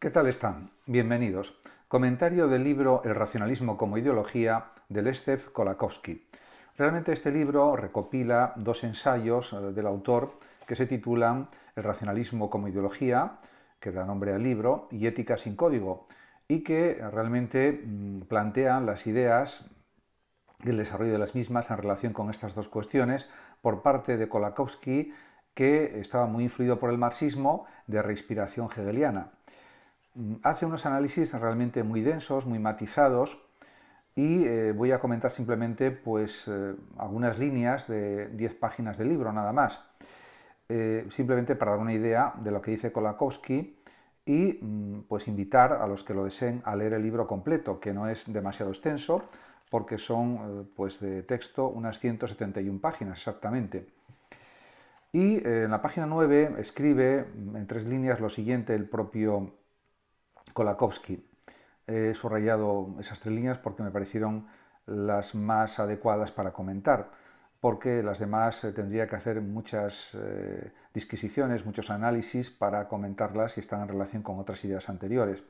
¿Qué tal están? Bienvenidos. Comentario del libro El racionalismo como ideología de Leszek Kolakowski. Realmente este libro recopila dos ensayos del autor que se titulan El racionalismo como ideología, que da nombre al libro, y Ética sin código, y que realmente plantean las ideas y el desarrollo de las mismas en relación con estas dos cuestiones por parte de Kolakowski, que estaba muy influido por el marxismo de reinspiración hegeliana. Hace unos análisis realmente muy densos, muy matizados, y voy a comentar simplemente algunas líneas de 10 páginas del libro, nada más. Simplemente para dar una idea de lo que dice Kolakowski y pues invitar a los que lo deseen a leer el libro completo, que no es demasiado extenso, porque son de texto unas 171 páginas exactamente. Y en la página 9 escribe en 3 líneas lo siguiente el propio Kolakowski. He subrayado esas 3 líneas porque me parecieron las más adecuadas para comentar, porque las demás tendría que hacer muchas disquisiciones, muchos análisis para comentarlas y están en relación con otras ideas anteriores.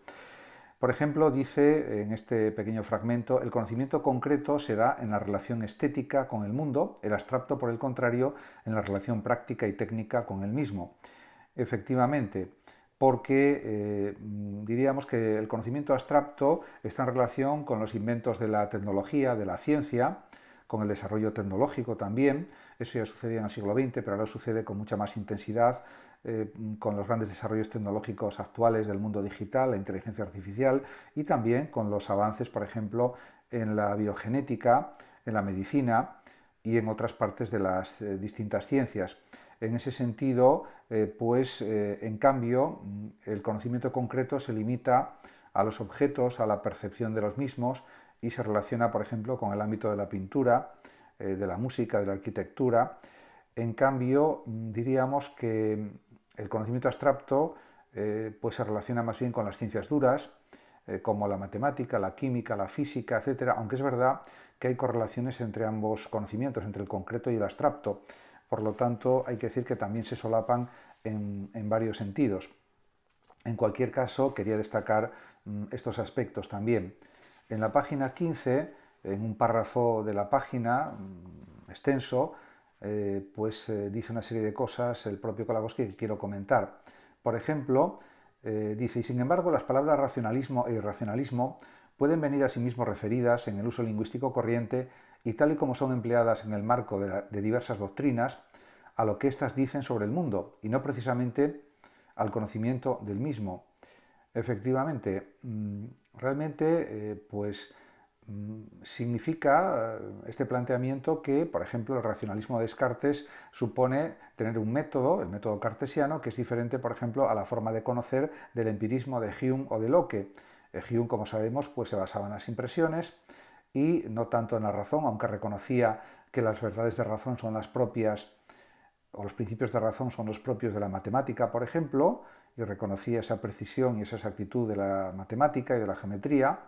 Por ejemplo, dice en este pequeño fragmento, el conocimiento concreto se da en la relación estética con el mundo, el abstracto, por el contrario, en la relación práctica y técnica con el mismo. Efectivamente, porque diríamos que el conocimiento abstracto está en relación con los inventos de la tecnología, de la ciencia, con el desarrollo tecnológico también. Eso ya sucedía en el siglo XX, pero ahora sucede con mucha más intensidad con los grandes desarrollos tecnológicos actuales del mundo digital, la inteligencia artificial y también con los avances, por ejemplo, en la biogenética, en la medicina y en otras partes de las distintas ciencias. En ese sentido, en cambio, el conocimiento concreto se limita a los objetos, a la percepción de los mismos y se relaciona, por ejemplo, con el ámbito de la pintura, de la música, de la arquitectura. En cambio, diríamos que el conocimiento abstracto se relaciona más bien con las ciencias duras, como la matemática, la química, la física, etc., aunque es verdad que hay correlaciones entre ambos conocimientos, entre el concreto y el abstracto. Por lo tanto, hay que decir que también se solapan en varios sentidos. En cualquier caso, quería destacar estos aspectos también. En la página 15, en un párrafo de la página extenso, dice una serie de cosas el propio Kolakowski que quiero comentar. Por ejemplo, dice, y sin embargo, las palabras racionalismo e irracionalismo pueden venir a sí mismo referidas en el uso lingüístico corriente y tal y como son empleadas en el marco de diversas doctrinas, a lo que éstas dicen sobre el mundo, y no precisamente al conocimiento del mismo. Efectivamente, realmente, significa este planteamiento que, por ejemplo, el racionalismo de Descartes supone tener un método, el método cartesiano, que es diferente, por ejemplo, a la forma de conocer del empirismo de Hume o de Locke. Hume, como sabemos, se basaba en las impresiones y no tanto en la razón, aunque reconocía que las verdades de razón son las propias, o los principios de razón son los propios de la matemática, por ejemplo, y reconocía esa precisión y esa exactitud de la matemática y de la geometría,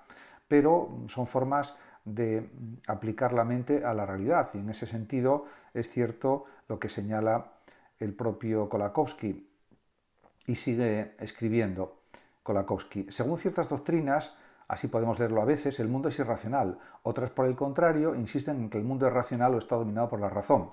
pero son formas de aplicar la mente a la realidad, y en ese sentido es cierto lo que señala el propio Kolakowski, y sigue escribiendo Kolakowski. Según ciertas doctrinas, así podemos leerlo a veces, el mundo es irracional. Otras, por el contrario, insisten en que el mundo es racional o está dominado por la razón.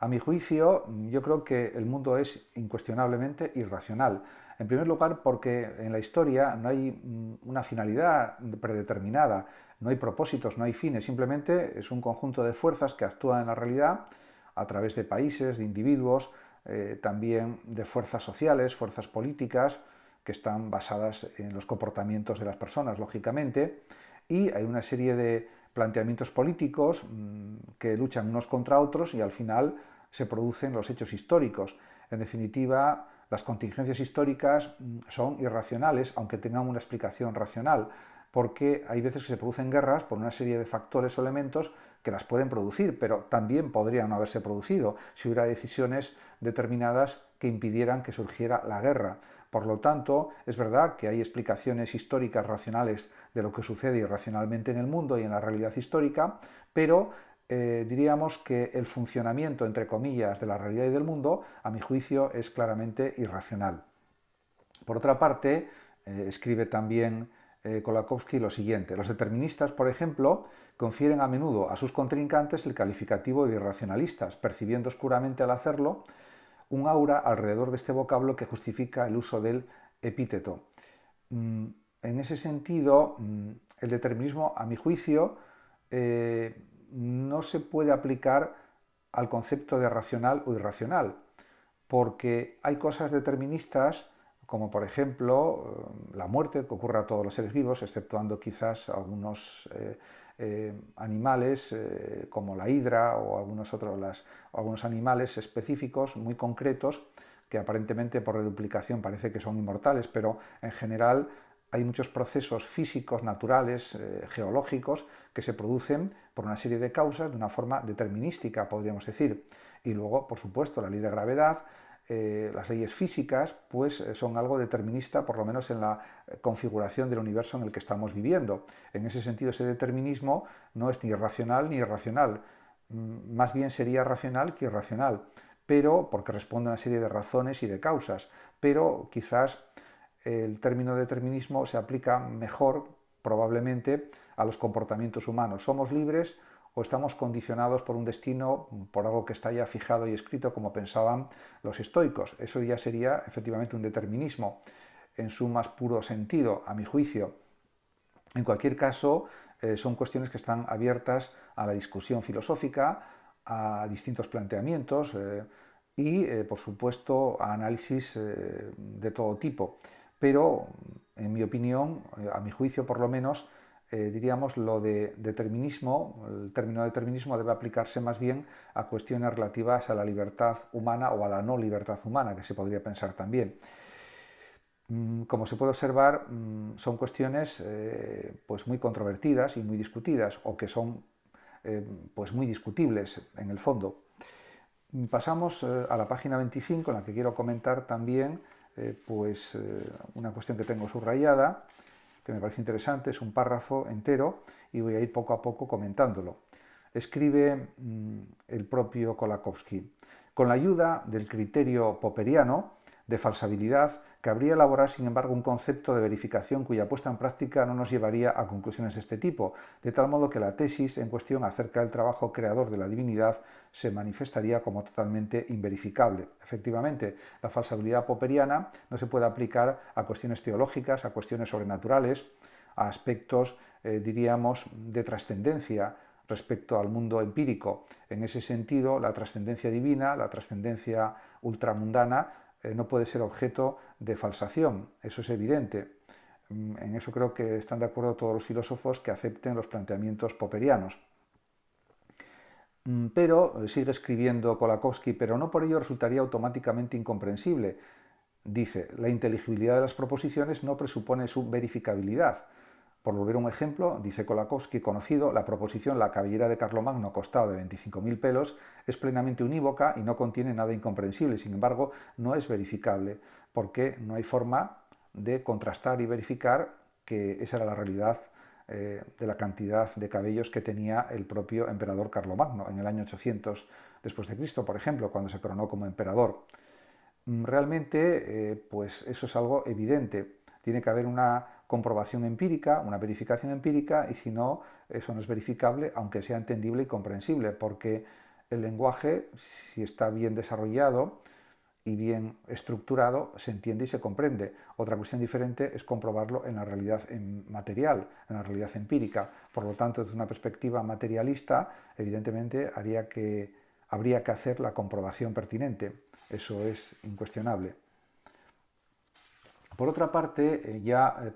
A mi juicio, yo creo que el mundo es incuestionablemente irracional. En primer lugar, porque en la historia no hay una finalidad predeterminada, no hay propósitos, no hay fines, simplemente es un conjunto de fuerzas que actúan en la realidad a través de países, de individuos, también de fuerzas sociales, fuerzas políticas, que están basadas en los comportamientos de las personas, lógicamente, y hay una serie de planteamientos políticos que luchan unos contra otros y al final se producen los hechos históricos. En definitiva, las contingencias históricas son irracionales, aunque tengan una explicación racional, porque hay veces que se producen guerras por una serie de factores o elementos que las pueden producir, pero también podrían no haberse producido si hubiera decisiones determinadas que impidieran que surgiera la guerra. Por lo tanto, es verdad que hay explicaciones históricas racionales de lo que sucede irracionalmente en el mundo y en la realidad histórica, pero diríamos que el funcionamiento, entre comillas, de la realidad y del mundo, a mi juicio, es claramente irracional. Por otra parte, escribe también Kolakowski lo siguiente: los deterministas, por ejemplo, confieren a menudo a sus contrincantes el calificativo de irracionalistas, percibiendo oscuramente al hacerlo un aura alrededor de este vocablo que justifica el uso del epíteto. En ese sentido, el determinismo, a mi juicio, no se puede aplicar al concepto de racional o irracional, porque hay cosas deterministas, como por ejemplo la muerte, que ocurre a todos los seres vivos, exceptuando quizás algunos animales como la hidra o algunos animales específicos muy concretos que aparentemente por reduplicación parece que son inmortales, pero en general hay muchos procesos físicos, naturales, geológicos, que se producen por una serie de causas de una forma determinística, podríamos decir. Y luego, por supuesto, la ley de gravedad, las leyes físicas, pues son algo determinista, por lo menos en la configuración del universo en el que estamos viviendo. En ese sentido, ese determinismo no es ni racional ni irracional, más bien sería racional que irracional, pero porque responde a una serie de razones y de causas, pero quizás el término determinismo se aplica mejor, probablemente, a los comportamientos humanos. ¿Somos libres o estamos condicionados por un destino, por algo que está ya fijado y escrito, como pensaban los estoicos? Eso ya sería efectivamente un determinismo en su más puro sentido, a mi juicio. En cualquier caso, son cuestiones que están abiertas a la discusión filosófica, a distintos planteamientos y, por supuesto, a análisis de todo tipo. Pero, en mi opinión, a mi juicio por lo menos, diríamos lo de determinismo, el término determinismo debe aplicarse más bien a cuestiones relativas a la libertad humana o a la no libertad humana, que se podría pensar también. Como se puede observar, son cuestiones pues muy controvertidas y muy discutidas, o que son pues muy discutibles en el fondo. Pasamos a la página 25, en la que quiero comentar también una cuestión que tengo subrayada, que me parece interesante, es un párrafo entero y voy a ir poco a poco comentándolo. Escribe el propio Kolakowski: con la ayuda del criterio popperiano de falsabilidad, cabría elaborar, sin embargo, un concepto de verificación cuya puesta en práctica no nos llevaría a conclusiones de este tipo, de tal modo que la tesis en cuestión acerca del trabajo creador de la divinidad se manifestaría como totalmente inverificable. Efectivamente, la falsabilidad popperiana no se puede aplicar a cuestiones teológicas, a cuestiones sobrenaturales, a aspectos, diríamos, de trascendencia respecto al mundo empírico. En ese sentido, la trascendencia divina, la trascendencia ultramundana, no puede ser objeto de falsación, eso es evidente. En eso creo que están de acuerdo todos los filósofos que acepten los planteamientos popperianos. Pero, sigue escribiendo Kolakowski, pero no por ello resultaría automáticamente incomprensible. Dice: la inteligibilidad de las proposiciones no presupone su verificabilidad. Por volver a un ejemplo, dice Kolakowski, conocido, la proposición «la cabellera de Carlomagno costaba de 25.000 pelos» es plenamente unívoca y no contiene nada incomprensible. Sin embargo, no es verificable, porque no hay forma de contrastar y verificar que esa era la realidad de la cantidad de cabellos que tenía el propio emperador Carlomagno en el año 800 después de Cristo, por ejemplo, cuando se coronó como emperador. Realmente, pues eso es algo evidente. Tiene que haber una comprobación empírica, una verificación empírica, y si no, eso no es verificable, aunque sea entendible y comprensible, porque el lenguaje, si está bien desarrollado y bien estructurado, se entiende y se comprende. Otra cuestión diferente es comprobarlo en la realidad material, en la realidad empírica. Por lo tanto, desde una perspectiva materialista, evidentemente habría que hacer la comprobación pertinente. Eso es incuestionable. Por otra parte,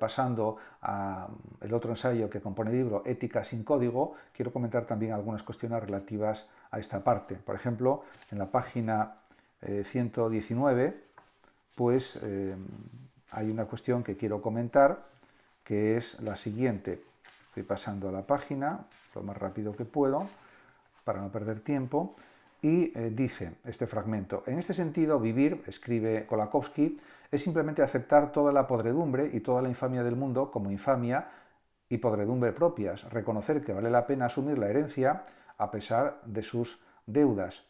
pasando al otro ensayo que compone el libro, Ética sin código, quiero comentar también algunas cuestiones relativas a esta parte. Por ejemplo, en la página 119, pues hay una cuestión que quiero comentar, que es la siguiente. Estoy pasando a la página lo más rápido que puedo, para no perder tiempo. Y dice este fragmento: en este sentido, vivir, escribe Kolakowski, es simplemente aceptar toda la podredumbre y toda la infamia del mundo como infamia y podredumbre propias, reconocer que vale la pena asumir la herencia a pesar de sus deudas,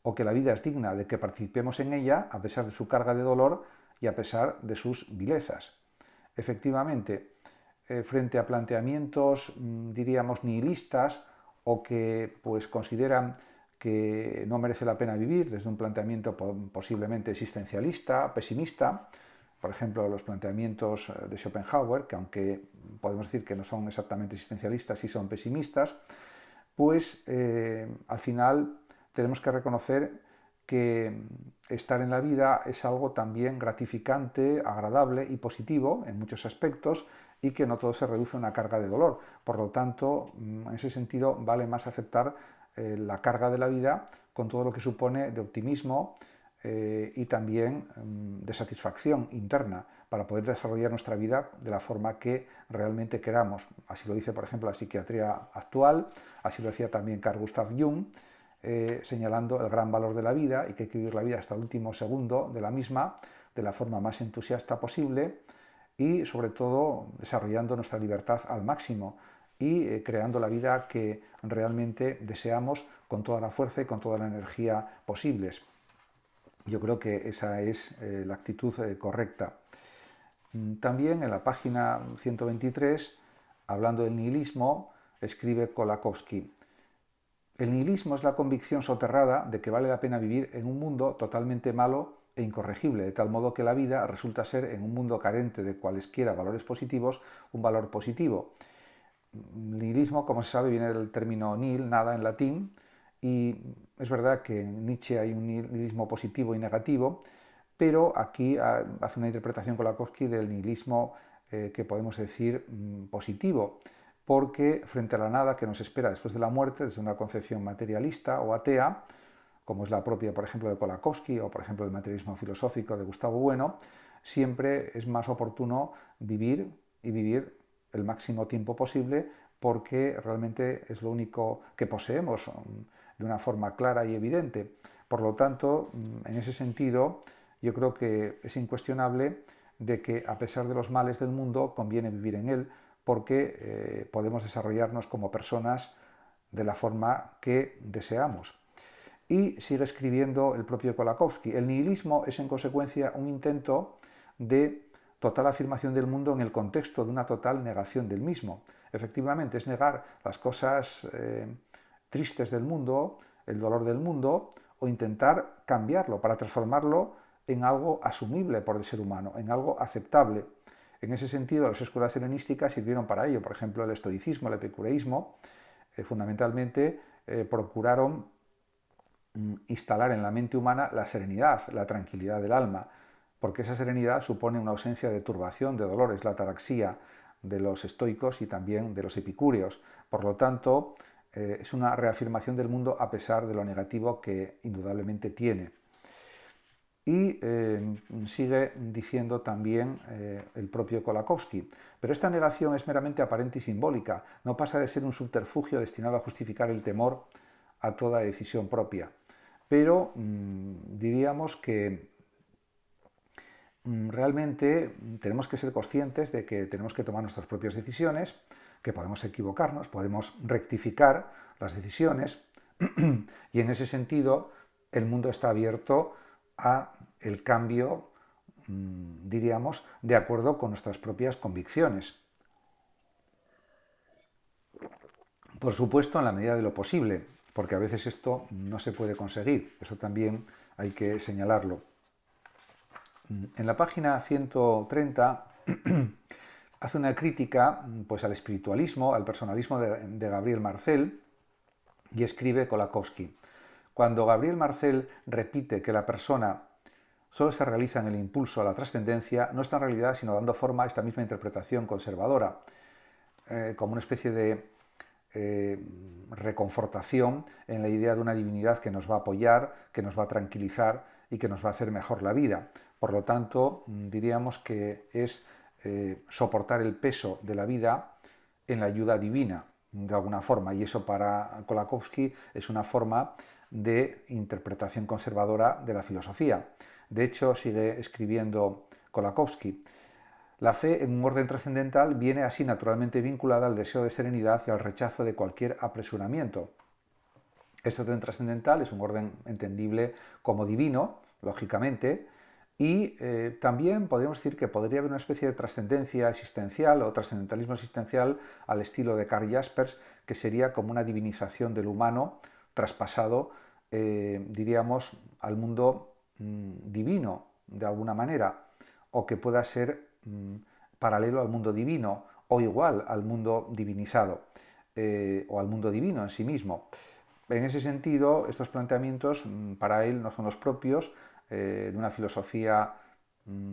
o que la vida es digna de que participemos en ella a pesar de su carga de dolor y a pesar de sus vilezas. efectivamente, frente a planteamientos, diríamos, nihilistas o que pues, consideran que no merece la pena vivir desde un planteamiento posiblemente existencialista, pesimista, por ejemplo, los planteamientos de Schopenhauer, que aunque podemos decir que no son exactamente existencialistas, sí son pesimistas, pues al final tenemos que reconocer que estar en la vida es algo también gratificante, agradable y positivo en muchos aspectos y que no todo se reduce a una carga de dolor. Por lo tanto, en ese sentido, vale más aceptar la carga de la vida con todo lo que supone de optimismo y también de satisfacción interna para poder desarrollar nuestra vida de la forma que realmente queramos. Así lo dice, por ejemplo, la psiquiatría actual, así lo decía también Carl Gustav Jung, señalando el gran valor de la vida y que hay que vivir la vida hasta el último segundo de la misma, de la forma más entusiasta posible y sobre todo desarrollando nuestra libertad al máximo y creando la vida que realmente deseamos con toda la fuerza y con toda la energía posibles. Yo creo que esa es la actitud correcta. También en la página 123, hablando del nihilismo, escribe Kolakowski: el nihilismo es la convicción soterrada de que vale la pena vivir en un mundo totalmente malo e incorregible, de tal modo que la vida resulta ser, en un mundo carente de cualesquiera valores positivos, un valor positivo. El nihilismo, como se sabe, viene del término nihil, nada en latín, y es verdad que en Nietzsche hay un nihilismo positivo y negativo, pero aquí hace una interpretación Kolakowski del nihilismo que podemos decir positivo, porque frente a la nada que nos espera después de la muerte, desde una concepción materialista o atea, como es la propia, por ejemplo, de Kolakowski o, por ejemplo, el materialismo filosófico de Gustavo Bueno, siempre es más oportuno vivir y vivir el máximo tiempo posible porque realmente es lo único que poseemos de una forma clara y evidente. Por lo tanto, en ese sentido, yo creo que es incuestionable de que a pesar de los males del mundo conviene vivir en él porque podemos desarrollarnos como personas de la forma que deseamos. Y sigue escribiendo el propio Kolakowski: el nihilismo es en consecuencia un intento de total afirmación del mundo en el contexto de una total negación del mismo. Efectivamente, es negar las cosas tristes del mundo, el dolor del mundo, o intentar cambiarlo para transformarlo en algo asumible por el ser humano, en algo aceptable. En ese sentido, las escuelas helenísticas sirvieron para ello. Por ejemplo, el estoicismo, el epicureísmo, fundamentalmente procuraron instalar en la mente humana la serenidad, la tranquilidad del alma, porque esa serenidad supone una ausencia de turbación, de dolores, la ataraxia de los estoicos y también de los epicúreos. Por lo tanto, es una reafirmación del mundo a pesar de lo negativo que indudablemente tiene. Y sigue diciendo también el propio Kolakowski: pero esta negación es meramente aparente y simbólica, no pasa de ser un subterfugio destinado a justificar el temor a toda decisión propia. Pero diríamos que realmente tenemos que ser conscientes de que tenemos que tomar nuestras propias decisiones, que podemos equivocarnos, podemos rectificar las decisiones y en ese sentido el mundo está abierto a el cambio, diríamos, de acuerdo con nuestras propias convicciones. Por supuesto, en la medida de lo posible, porque a veces esto no se puede conseguir, eso también hay que señalarlo. En la página 130 hace una crítica pues, al espiritualismo, al personalismo de Gabriel Marcel, y escribe Kolakowski: cuando Gabriel Marcel repite que la persona solo se realiza en el impulso a la trascendencia, no está en realidad sino dando forma a esta misma interpretación conservadora, como una especie de reconfortación en la idea de una divinidad que nos va a apoyar, que nos va a tranquilizar y que nos va a hacer mejor la vida. Por lo tanto, diríamos que es soportar el peso de la vida en la ayuda divina, de alguna forma, y eso para Kolakowski es una forma de interpretación conservadora de la filosofía. De hecho, sigue escribiendo Kolakowski: la fe en un orden trascendental viene así naturalmente vinculada al deseo de serenidad y al rechazo de cualquier apresuramiento. Este orden trascendental es un orden entendible como divino, lógicamente, Y también podríamos decir que podría haber una especie de trascendencia existencial o trascendentalismo existencial al estilo de Karl Jaspers, que sería como una divinización del humano traspasado, diríamos, al mundo divino, de alguna manera, o que pueda ser paralelo al mundo divino o igual al mundo divinizado o al mundo divino en sí mismo. En ese sentido, estos planteamientos para él no son los propios de una filosofía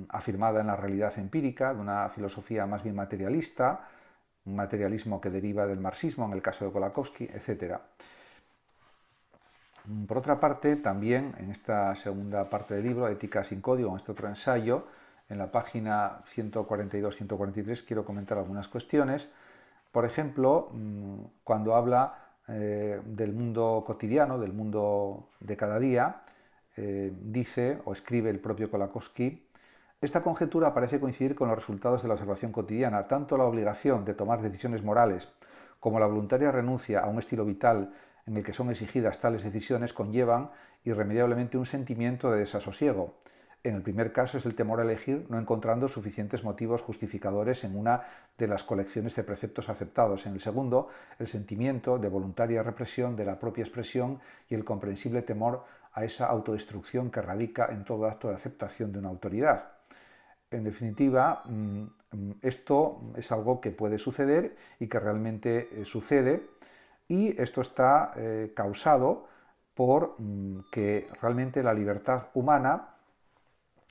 afirmada en la realidad empírica, de una filosofía más bien materialista, un materialismo que deriva del marxismo, en el caso de Kolakowski, etc. Por otra parte, también en esta segunda parte del libro, Ética sin código, en este otro ensayo, en la página 142-143, quiero comentar algunas cuestiones. Por ejemplo, cuando habla del mundo cotidiano, del mundo de cada día, dice o escribe el propio Kolakowski: esta conjetura parece coincidir con los resultados de la observación cotidiana. Tanto la obligación de tomar decisiones morales como la voluntaria renuncia a un estilo vital en el que son exigidas tales decisiones conllevan irremediablemente un sentimiento de desasosiego. En el primer caso es el temor a elegir, no encontrando suficientes motivos justificadores en una de las colecciones de preceptos aceptados. En el segundo, el sentimiento de voluntaria represión de la propia expresión y el comprensible temor a esa autodestrucción que radica en todo acto de aceptación de una autoridad. En definitiva, esto es algo que puede suceder y que realmente sucede, y esto está causado por que realmente la libertad humana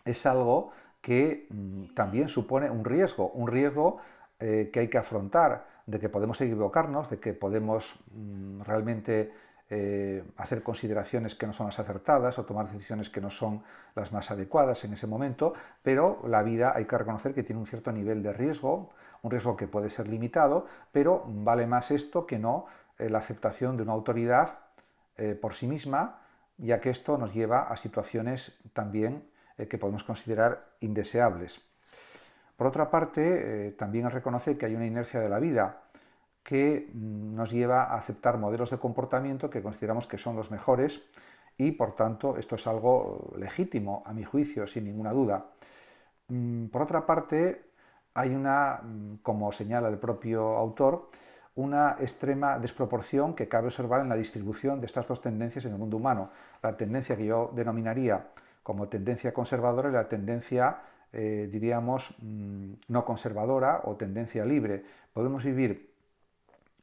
es algo que también supone un riesgo que hay que afrontar, de que podemos equivocarnos, de que podemos realmente hacer consideraciones que no son las acertadas o tomar decisiones que no son las más adecuadas en ese momento, pero la vida hay que reconocer que tiene un cierto nivel de riesgo, un riesgo que puede ser limitado, pero vale más esto que no la aceptación de una autoridad por sí misma, ya que esto nos lleva a situaciones también que podemos considerar indeseables. Por otra parte, también reconoce que hay una inercia de la vida que nos lleva a aceptar modelos de comportamiento que consideramos que son los mejores, y por tanto esto es algo legítimo a mi juicio, sin ninguna duda. Por otra parte, hay una, como señala el propio autor, una extrema desproporción que cabe observar en la distribución de estas dos tendencias en el mundo humano. La tendencia que yo denominaría como tendencia conservadora y la tendencia, diríamos, no conservadora o tendencia libre. Podemos vivir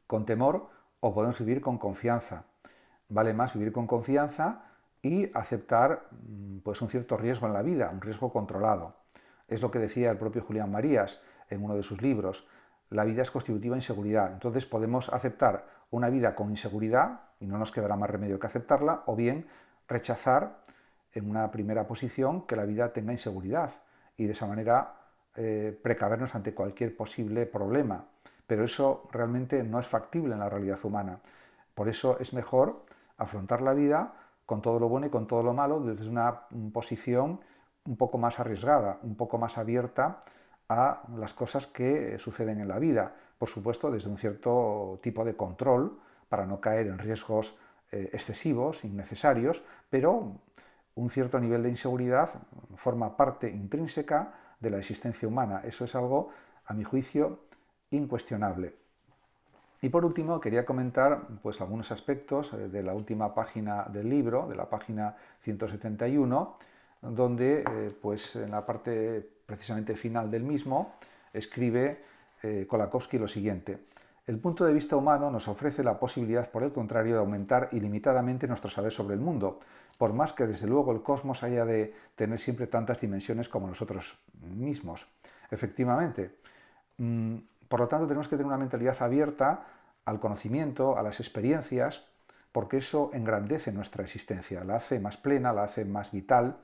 con temor o podemos vivir con confianza. Vale más vivir con confianza y aceptar pues un cierto riesgo en la vida, un riesgo controlado. Es lo que decía el propio Julián Marías en uno de sus libros: la vida es constitutiva de inseguridad. Entonces podemos aceptar una vida con inseguridad, y no nos quedará más remedio que aceptarla, o bien rechazar en una primera posición que la vida tenga inseguridad y de esa manera precavernos ante cualquier posible problema. Pero eso realmente no es factible en la realidad humana. Por eso es mejor afrontar la vida con todo lo bueno y con todo lo malo desde una posición un poco más arriesgada, un poco más abierta a las cosas que suceden en la vida. Por supuesto, desde un cierto tipo de control para no caer en riesgos excesivos, innecesarios, pero un cierto nivel de inseguridad forma parte intrínseca de la existencia humana. Eso es algo, a mi juicio, incuestionable. Y por último, quería comentar pues, algunos aspectos de la última página del libro, de la página 171, donde pues, en la parte precisamente final del mismo escribe Kolakowski lo siguiente: el punto de vista humano nos ofrece la posibilidad, por el contrario, de aumentar ilimitadamente nuestro saber sobre el mundo, por más que desde luego el cosmos haya de tener siempre tantas dimensiones como nosotros mismos. Efectivamente, por lo tanto tenemos que tener una mentalidad abierta al conocimiento, a las experiencias, porque eso engrandece nuestra existencia, la hace más plena, la hace más vital,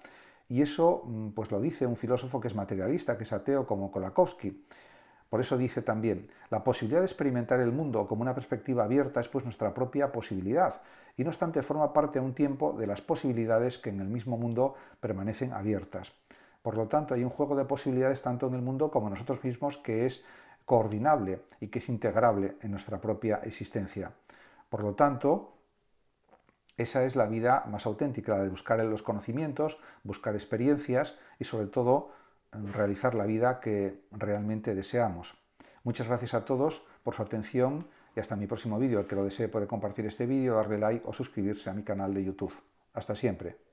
y eso pues lo dice un filósofo que es materialista, que es ateo, como Kolakowski. Por eso dice también: la posibilidad de experimentar el mundo como una perspectiva abierta es pues nuestra propia posibilidad, y no obstante forma parte a un tiempo de las posibilidades que en el mismo mundo permanecen abiertas. Por lo tanto, hay un juego de posibilidades tanto en el mundo como en nosotros mismos que es coordinable y que es integrable en nuestra propia existencia. Por lo tanto, Esa es la vida más auténtica, la de buscar los conocimientos, buscar experiencias y sobre todo realizar la vida que realmente deseamos. Muchas gracias a todos por su atención y hasta mi próximo vídeo. El que lo desee puede compartir este vídeo, darle like o suscribirse a mi canal de YouTube. Hasta siempre.